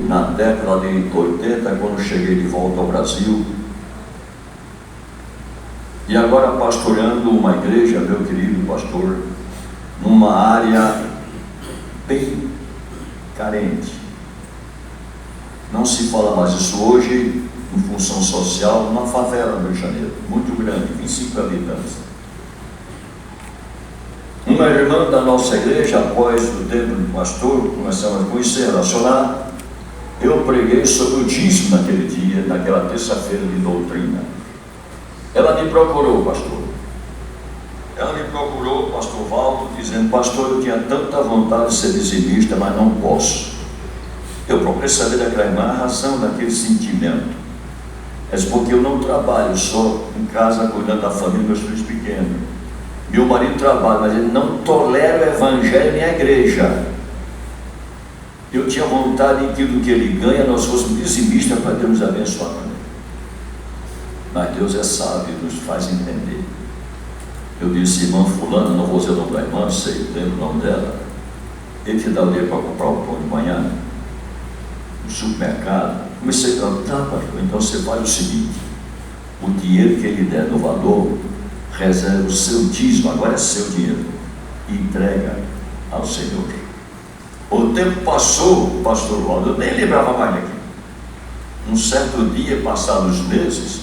na década de 80, quando cheguei de volta ao Brasil, e agora pastoreando uma igreja, meu querido pastor, numa área bem carente. Não se fala mais isso hoje, em função social, uma favela no Rio de Janeiro, muito grande, 25 habitantes. Uma irmã da nossa igreja, após o tempo do pastor, começamos a conhecer, relacionar. Eu preguei sobre o dízimo naquele dia, naquela terça-feira de doutrina. Ela me procurou, pastor. Ela me procurou, pastor Valdo, dizendo: pastor, eu tinha tanta vontade de ser dizimista, mas não posso. Eu procurei saber daquela irmã a razão daquele sentimento. É porque eu não trabalho só em casa cuidando da família, meus filhos pequenos. Meu marido trabalha, mas ele não tolera o evangelho nem a igreja. Eu tinha vontade de que do que ele ganha nós fôssemos dizimistas para Deus nos abençoar também. Mas Deus é sábio e nos faz entender. Eu disse: irmã fulana, não vou dizer o nome da irmã, sei, lembro o nome dela. Ele te dá o dinheiro para comprar o pão de manhã no supermercado. Comecei a perguntar: pastor, então você faz o seguinte: o dinheiro que ele der no valor, reserva o seu dízimo, agora é seu dinheiro, e entrega ao Senhor. O tempo passou, pastor Valdo, eu nem lembrava mais daquilo. Um certo dia, passados os meses,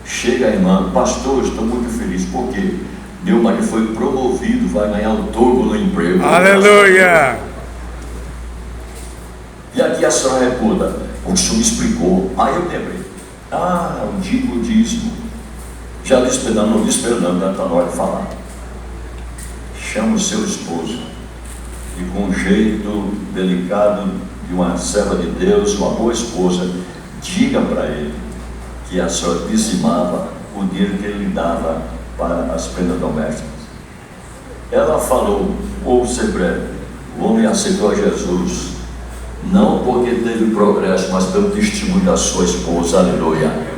chega a irmã: pastor, estou muito feliz, porque meu marido foi promovido, vai ganhar um dobro no emprego. Aleluia! E aqui a senhora recuda: o senhor me explicou. Aí eu lembrei: o dízimo. Já disse Fernando, não disse Fernando, está na hora de falar. Chama o seu esposo e, com um jeito delicado de uma serva de Deus, uma boa esposa, diga para ele que a senhora dizimava o dinheiro que ele dava para as prendas domésticas. Ela falou: vou ser breve, o homem aceitou a Jesus, não porque teve progresso, mas pelo testemunho da sua esposa. Aleluia.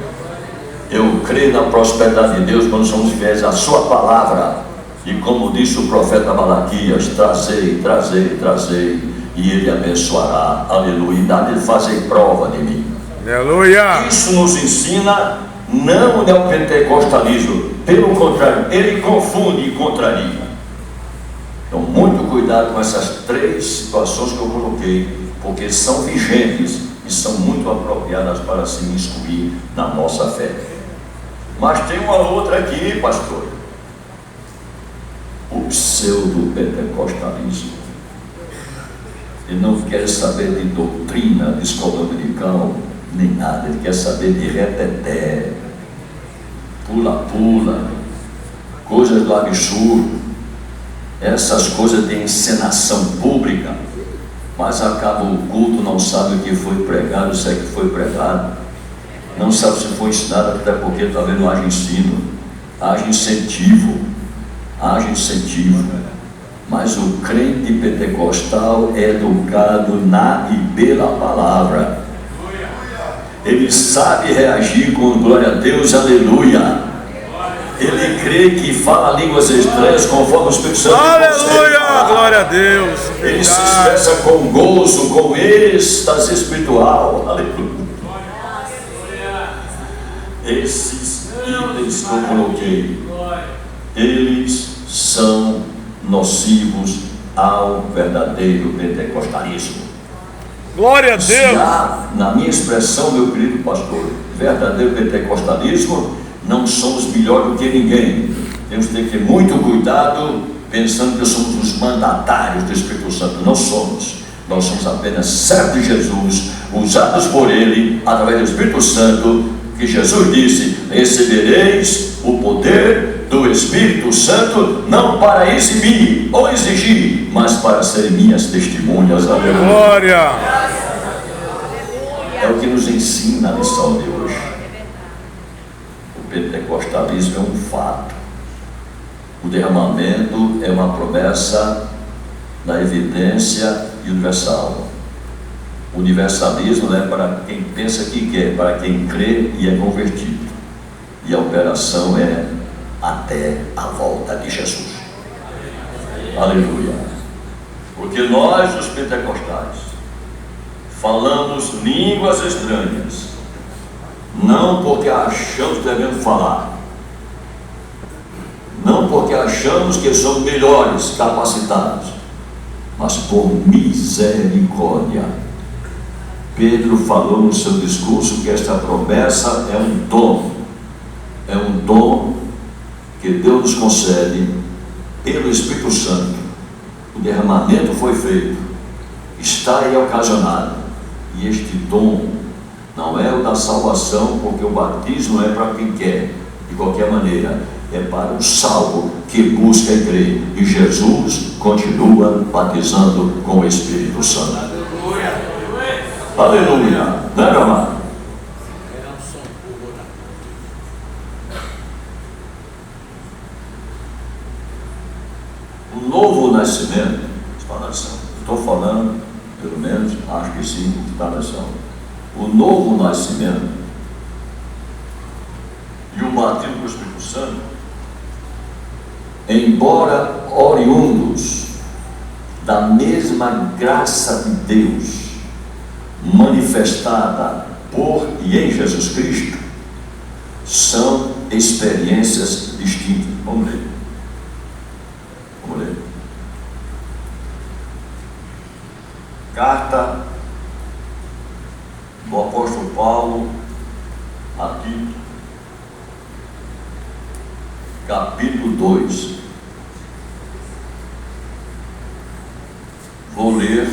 Eu creio na prosperidade de Deus quando somos fiéis à sua palavra. E como disse o profeta Malaquias: trazei, e ele abençoará. Aleluia. E dá de fazer prova de mim. Aleluia. Isso nos ensina não o neopentecostalismo, pelo contrário, ele confunde e contraria. Então, muito cuidado com essas três situações que eu coloquei, porque são vigentes e são muito apropriadas para se instruir na nossa fé. Mas tem uma outra aqui, pastor: o pseudo-pentecostalismo. Ele não quer saber de doutrina, de escola dominical, nem nada. Ele quer saber de reteté, pula-pula, coisas do absurdo, essas coisas de encenação pública. Mas acaba o culto, não sabe o que foi pregado, se é que foi pregado, não sabe se foi ensinado, até porque talvez não haja ensino, haja incentivo. Mas o crente pentecostal é educado na e pela palavra. Ele sabe reagir com glória a Deus, aleluia. Ele crê que fala línguas estranhas conforme o Espírito Santo. Aleluia, glória a Deus. Ele se expressa com gozo, com êxtase espiritual. Aleluia. Esses itens que eu coloquei, eles são nocivos ao verdadeiro pentecostalismo. Glória a Deus. Se há, na minha expressão, meu querido pastor, verdadeiro pentecostalismo, não somos melhor do que ninguém. Temos que ter muito cuidado, pensando que somos os mandatários do Espírito Santo. Não somos. Nós somos apenas servos de Jesus, usados por Ele, através do Espírito Santo, que Jesus disse: recebereis o poder do Espírito Santo, não para exibir ou exigir, mas para serem minhas testemunhas. Aleluia. Glória. É o que nos ensina a lição de hoje. O pentecostalismo é um fato. O derramamento é uma promessa da evidência universal. O universalismo é para quem pensa que quer, para quem crê e é convertido. E a operação é até a volta de Jesus. Aleluia. Porque nós, os pentecostais, falamos línguas estranhas, não porque achamos que devemos falar, não porque achamos que somos melhores capacitados, mas por misericórdia. Pedro falou no seu discurso que esta promessa é um dom que Deus nos concede pelo Espírito Santo. O derramamento foi feito, está aí ocasionado, e este dom não é o da salvação, porque o batismo é para quem quer, de qualquer maneira, é para o salvo que busca e crê, e Jesus continua batizando com o Espírito Santo. Aleluia, não é, amado? O novo nascimento, estou falando, pelo menos, acho que sim, está na nação. O novo nascimento e o batismo do Espírito Santo, embora oriundos da mesma graça de Deus manifestada por e em Jesus Cristo, são experiências distintas. Vamos ler. Carta do apóstolo Paulo a Tito, capítulo 2. Vou ler.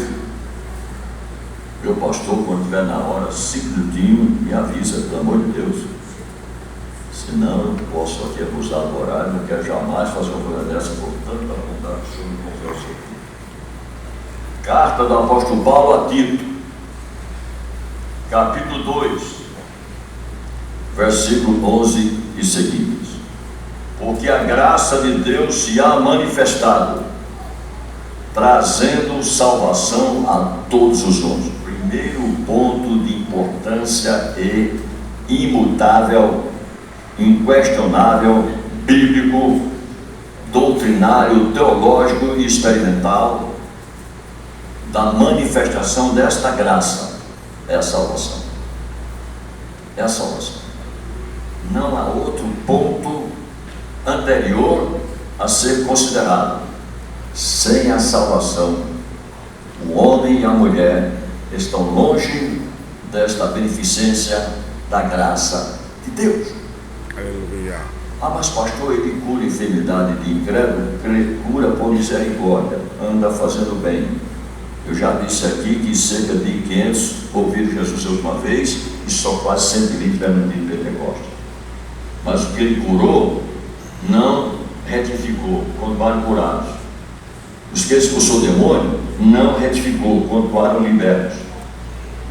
Meu pastor, quando estiver na hora, 5 minutinhos, me avisa, pelo amor de Deus. Senão eu posso aqui abusar do horário, não quero jamais fazer uma coisa dessa, portanto, para não dar show de conversa aqui. Carta do apóstolo Paulo a Tito, capítulo 2, versículo 11 e seguintes. Porque a graça de Deus se há manifestado, trazendo salvação a todos os homens. Primeiro ponto de importância e imutável, inquestionável, bíblico, doutrinário, teológico e experimental da manifestação desta graça é a salvação. É a salvação. Não há outro ponto anterior a ser considerado. Sem a salvação, o homem e a mulher estão longe desta beneficência da graça de Deus. Aleluia. Ah, mas pastor, ele cura enfermidade de incrédulo, cura por misericórdia, anda fazendo bem. Eu já disse aqui que cerca de 500 ouviram Jesus a última vez e só quase 120 tiveram no dia de Pentecostes. Mas o que ele curou não retificou, continuaram curados. Os que ele expulsou o demônio não retificou, continuaram libertos.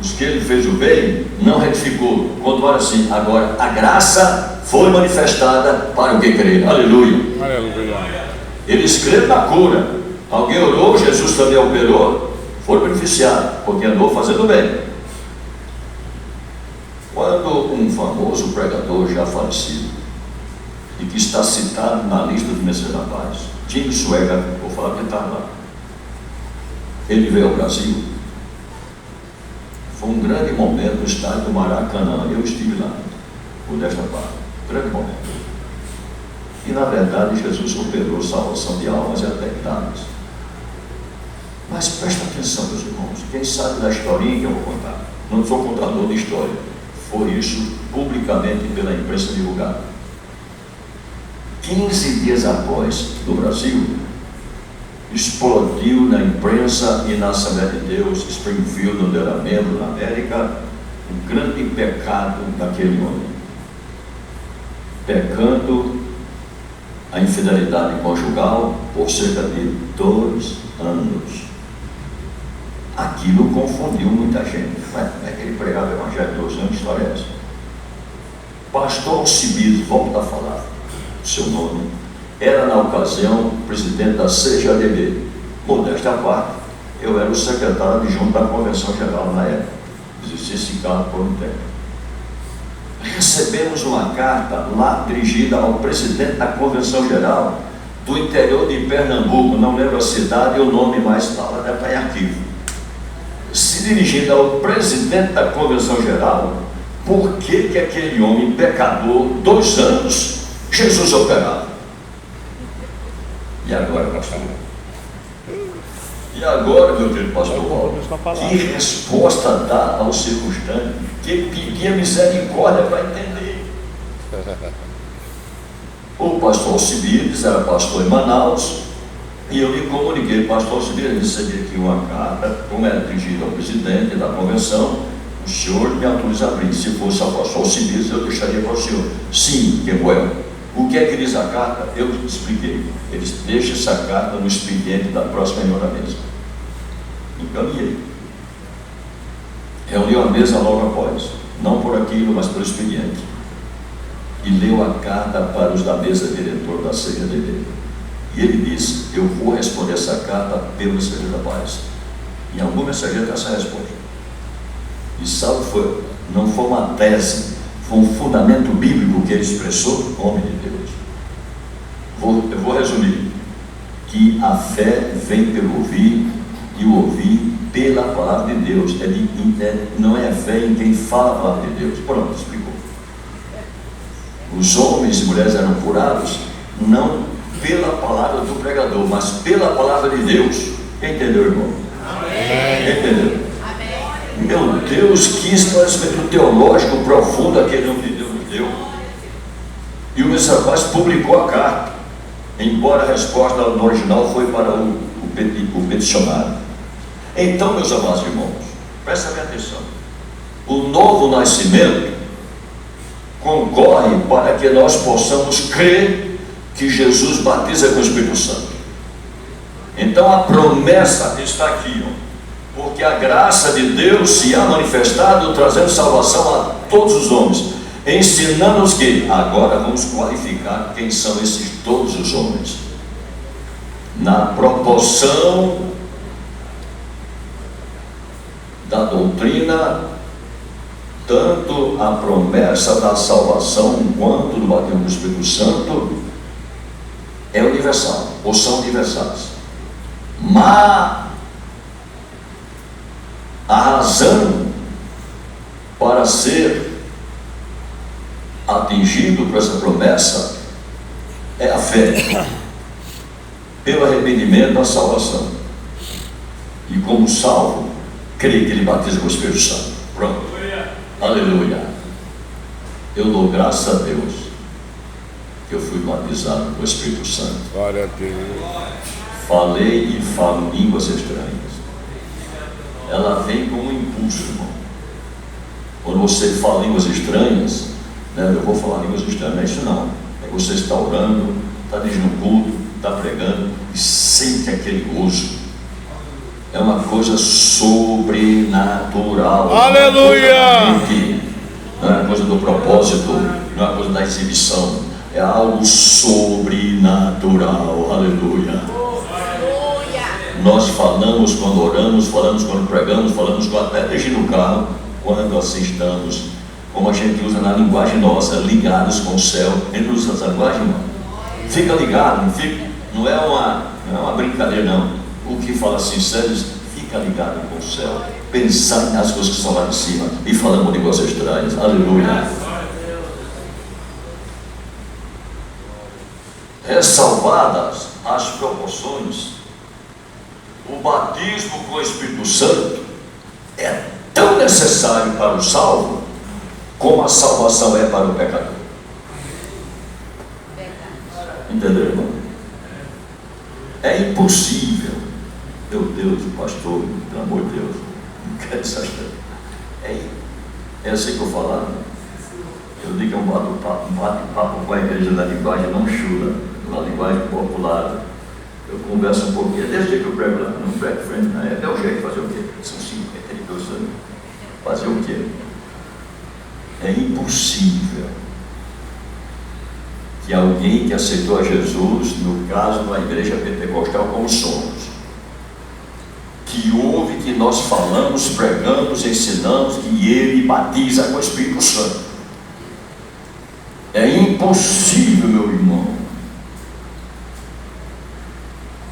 Os que ele fez o bem não retificou, continuaram assim. Agora a graça foi manifestada para o que crê. Aleluia. Aleluia. Eles creram na cura. Alguém orou, Jesus também operou, foi beneficiado, porque andou fazendo bem. Quando um famoso pregador já falecido, e que está citado na lista dos mencionáveis, Tim Swagger, vou falar que está lá, ele veio ao Brasil, foi um grande momento no estádio do Maracanã. Eu estive lá, modesta parte, grande momento. E na verdade Jesus operou salvação de almas e até vidas. Mas presta atenção, meus irmãos, quem sabe da historinha que eu vou contar, não sou contador de história, foi isso publicamente pela imprensa divulgada. 15 dias após do Brasil, explodiu na imprensa e na Assembleia de Deus, Springfield, onde era membro na América, um grande pecado daquele homem, pecando a infidelidade conjugal por cerca de 2 anos. Aquilo confundiu muita gente. Como é que ele pregava o evangelho de 2 anos? Que história é essa? Pastor Alcibiades, volta a falar seu nome, era na ocasião presidente da CGADB. Modesta parte, eu era o secretário adjunto da Convenção Geral na época. Existia esse cargo por um tempo. Recebemos uma carta lá dirigida ao presidente da Convenção Geral do interior de Pernambuco, não lembro a cidade e o nome mais tal, deve estar em arquivo, se dirigindo ao presidente da Convenção Geral, por que aquele homem pecador, 2 anos, Jesus operava? E agora, pastor? E agora, meu querido pastor, que resposta dá ao circunstante? Que pedir a misericórdia para entender. O pastor Alcibiades era pastor em Manaus, e eu lhe comuniquei, pastor Alcibiades, recebi aqui uma carta, como era dirigida ao presidente da convenção, o senhor me autoriza a abrir. Se fosse ao pastor Alcibiades, eu deixaria para o senhor. Sim, Kemuel. O que é que diz a carta? Eu expliquei. Eles deixam essa carta no expediente da próxima reunião da mesa. Encaminhei. Reuniu a mesa logo após, não por aquilo, mas pelo expediente. E leu a carta para os da mesa diretora da CGDB. E ele disse: eu vou responder essa carta pelo mensageiro da paz. Em algum mensageiro tem essa resposta. E sabe, não foi uma tese, foi um fundamento bíblico que ele expressou, homem de Deus. Eu vou resumir: que a fé vem pelo ouvir, e o ouvir pela palavra de Deus. Não é a fé em quem fala a palavra de Deus. Pronto, explicou. Os homens e mulheres eram curados não pela palavra do pregador, mas pela palavra de Deus. Entendeu, irmão? Amém. Entendeu? Amém. Meu Deus, que esclarecimento teológico profundo aquele homem de Deus nos deu. E o rapaz publicou a carta, embora a resposta no original foi para o peticionário. Então, meus amados irmãos, prestem atenção. O novo nascimento concorre para que nós possamos crer que Jesus batiza com o Espírito Santo. Então a promessa está aqui, porque a graça de Deus se há manifestado, trazendo salvação a todos os homens, ensinando-nos que, agora vamos qualificar quem são esses todos os homens, na proporção da doutrina, tanto a promessa da salvação quanto do batismo do Espírito Santo é universal, ou são universais. Mas a razão para ser atingido por essa promessa é a fé, pelo arrependimento da salvação. E como salvo, creio que ele batiza com o Espírito Santo. Pronto. Aleluia. Eu dou graças a Deus que eu fui batizado com o Espírito Santo. Glória a Deus. Falei e falo línguas estranhas. Ela vem com um impulso, irmão. Quando você fala línguas estranhas, né, eu vou falar línguas estranhas, não é isso não. É que você está orando, está dirigindo um culto, está pregando e sente aquele gozo. É uma coisa sobrenatural. Aleluia! Não é uma coisa do propósito, não é uma coisa da exibição. É algo sobrenatural. Aleluia! Nós falamos quando oramos, falamos quando pregamos, falamos quando até dirigindo o carro, quando assim estamos, como a gente usa na linguagem nossa, ligados com o céu. Ele não usa essa linguagem, irmão? Fica ligado, não é uma brincadeira, não. O que fala sincero, fica ligado com o céu, pensar nas coisas que estão lá de cima e falando de coisas estranhas. Aleluia. Ressalvadas as proporções, o batismo com o Espírito Santo é tão necessário para o salvo como a salvação é para o pecador. Entendeu, irmão? É impossível. Meu Deus, pastor, pelo amor de Deus, não quero essa história. É assim que eu falava. Eu digo que é um bate-papo com a igreja da linguagem não chula, na linguagem popular. Eu converso um pouquinho, é desse jeito que eu prego lá, não prego frente, né? É o jeito de fazer o quê? São 52 anos. Fazer o quê? É impossível que alguém que aceitou a Jesus, no caso, na igreja pentecostal como somos, que ouve que nós falamos, pregamos, ensinamos, que ele batiza com o Espírito Santo. É impossível, meu irmão,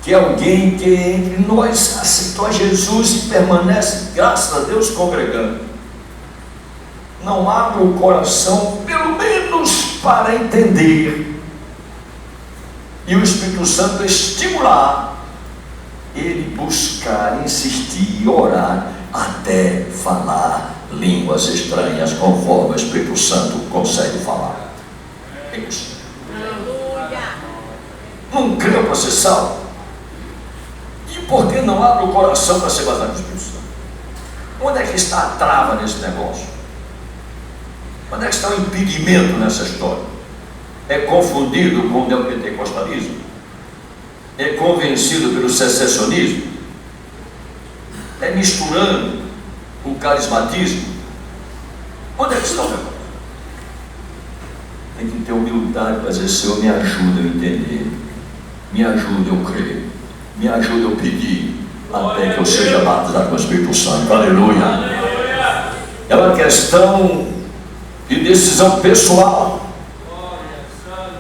que que alguém que entre nós aceitou a Jesus e permanece, graças a Deus, congregando, não abre o coração, pelo menos para entender, e o Espírito Santo estimular ele buscar, insistir e orar até falar línguas estranhas, conforme o Espírito Santo consegue falar. Isso. Não creu para ser salvo? E por que não abre o coração para ser batizado com o Espírito Santo? Onde é que está a trava nesse negócio? Onde é que está o impedimento nessa história? É confundido com o neopentecostalismo? É convencido pelo secessionismo? É misturando o carismatismo? Onde é que está o negócio? Tem que ter humildade para dizer: Senhor, me ajuda a entender, me ajuda eu crer, me ajuda eu pedir, até que eu seja batizado com o Espírito Santo. Aleluia! É uma questão de decisão pessoal.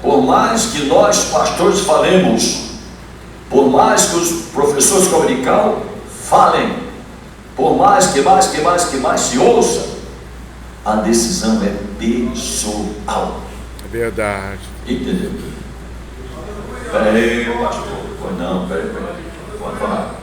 Por mais que nós, pastores, falemos, por mais que os professores comunical falem, por mais que se ouça, a decisão é pessoal. É verdade. Entendeu? Peraí, pastor. Não, peraí. Pode falar.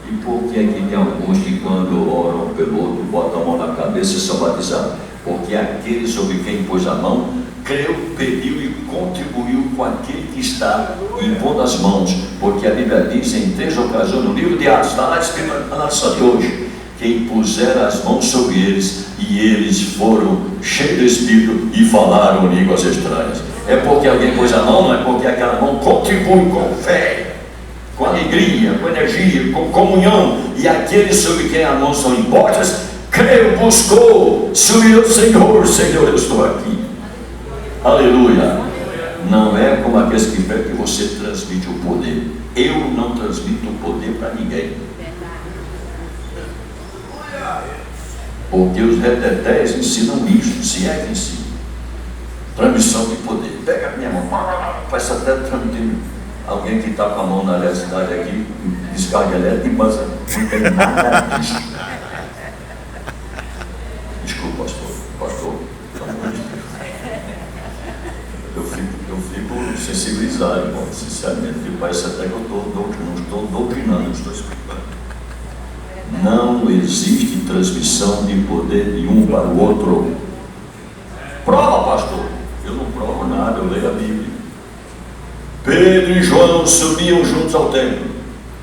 E por que é que tem alguns que, quando oram pelo outro, botam a mão na cabeça e são batizados? Porque aquele sobre quem pôs a mão creu, pediu e contribuiu com aquele que está impondo as mãos. Porque a Bíblia diz em 3 ocasiões no livro de Atos, está lá escrito na lição de hoje, que impuseram as mãos sobre eles e eles foram cheios do Espírito e falaram línguas estranhas. É porque alguém pôs a mão, não é porque aquela mão contribui com fé, com alegria, com energia, com comunhão. E aqueles sobre quem as mãos são impostas, creu, buscou, se humilhou: Senhor, eu estou aqui. Aleluia. Não é como aqueles que pedem que você transmite o poder. Eu não transmito o poder para ninguém. Porque os retetés ensinam isso, se é que ensinam. Transmissão de poder. Pega a minha mão, faz até transmitindo. Alguém que está com a mão na eletricidade aqui, descarga elétrica, mas não tem nada disso. Desculpa, pastor. Eu fico sensibilizado, irmão, sinceramente, porque parece até que eu não estou doutrinando, estou explicando. Não existe transmissão de poder de um para o outro. Prova, pastor. Eu não provo nada, eu leio a Bíblia. Pedro e João subiam juntos ao templo.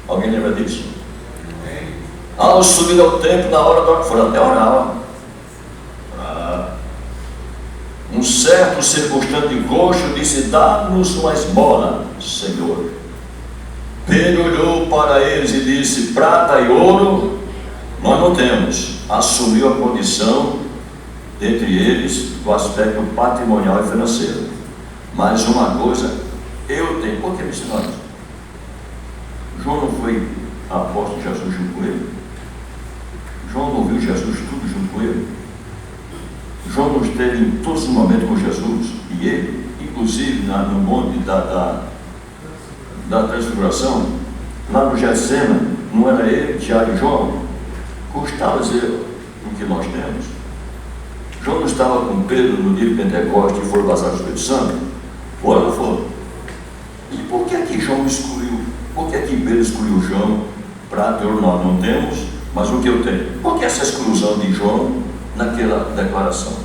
Alguém lembra disso? Ao subir ao templo, na hora da hora, foram até orar. Um certo circunstante coxo disse: dá-nos uma esmola, Senhor. Pedro olhou para eles e disse: prata e ouro nós não temos. Assumiu a condição, dentre eles, do aspecto patrimonial e financeiro. Mas uma coisa eu tenho. Por que, missionários? João não foi apóstolo de Jesus junto com ele? João não viu Jesus tudo junto com ele? João não esteve em todos os momentos com Jesus e ele, inclusive no monte da transfiguração, lá no Getsêmani, não era ele, Tiago e João? Custava dizer o que nós temos. João não estava com Pedro no dia de Pentecostes e foram passados do Espírito Santo? Foram ou não foram? E por que aqui João excluiu? Por que aqui Pedro excluiu João? Prata e ouro nós não temos, mas o que eu tenho? Por que essa exclusão de João naquela declaração?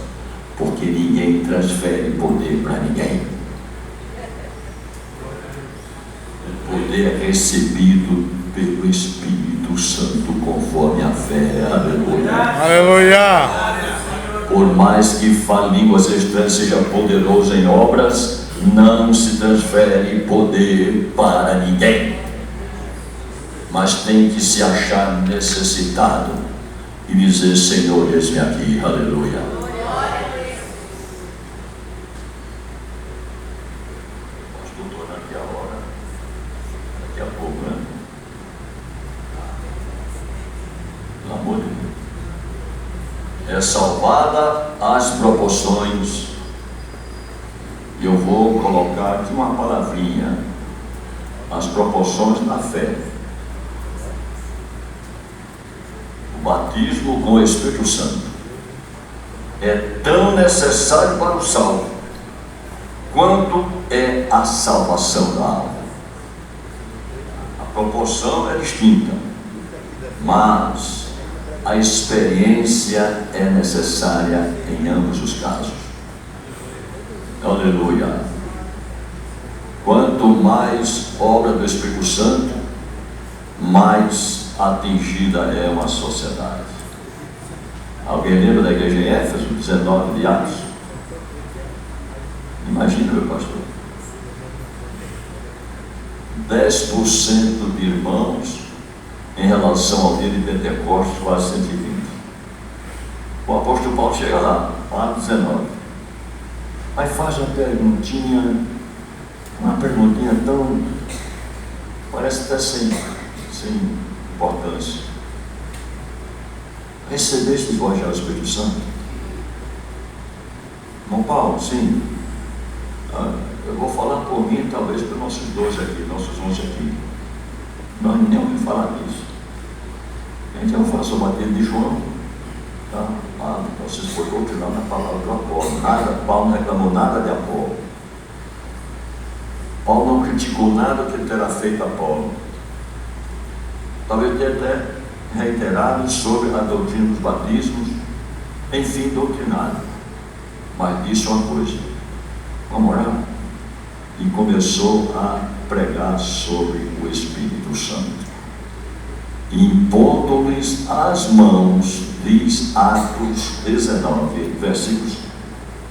Porque ninguém transfere poder para ninguém. O poder é recebido pelo Espírito Santo conforme a fé. Aleluia. Aleluia. Por mais que fale línguas estranhas, seja poderoso em obras, não se transfere poder para ninguém. Mas tem que se achar necessitado e dizer: Senhor, eis-me aqui. Aleluia. Estou tornando aqui a hora. Daqui a pouco, né? Pelo amor de Deus. É salvada as proporções. Eu vou colocar aqui uma palavrinha as proporções da fé. O batismo com o Espírito Santo é tão necessário para o salvo quanto é a salvação da alma. A proporção é distinta, mas a experiência é necessária em ambos os casos. Aleluia! Quanto mais obra do Espírito Santo, mais atingida é uma sociedade. Alguém lembra da igreja em Éfeso, 19 de Atos? Imagina, meu pastor, 10% de irmãos em relação ao dia de Pentecostes, quase 120. O apóstolo Paulo chega lá, Atos 19. Aí faz uma perguntinha tão, parece até sem importância. Recebeste vós já o Espírito Santo? Irmão Paulo, sim. Eu vou falar por mim, talvez para nossos 12 aqui, nossos 11 aqui. Nós nem ouvimos falar disso. A gente não fala sobre a batismo de João. Tá? Vocês foram doutrinar na palavra do Apolo. Paulo não reclamou nada de Apolo. Paulo não criticou nada que terá feito Apolo. Talvez tenha até reiterado sobre a doutrina dos batismos, enfim, doutrinado. Mas disse uma coisa: vamos orar. E começou a pregar sobre o Espírito Santo, impondo-lhes as mãos, diz Atos 19, versículos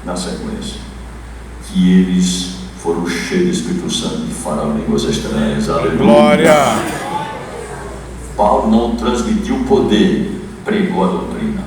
na sequência, que eles foram cheios do Espírito Santo e falaram línguas estranhas. Aleluia! Glória! Paulo não transmitiu poder, pregou a doutrina.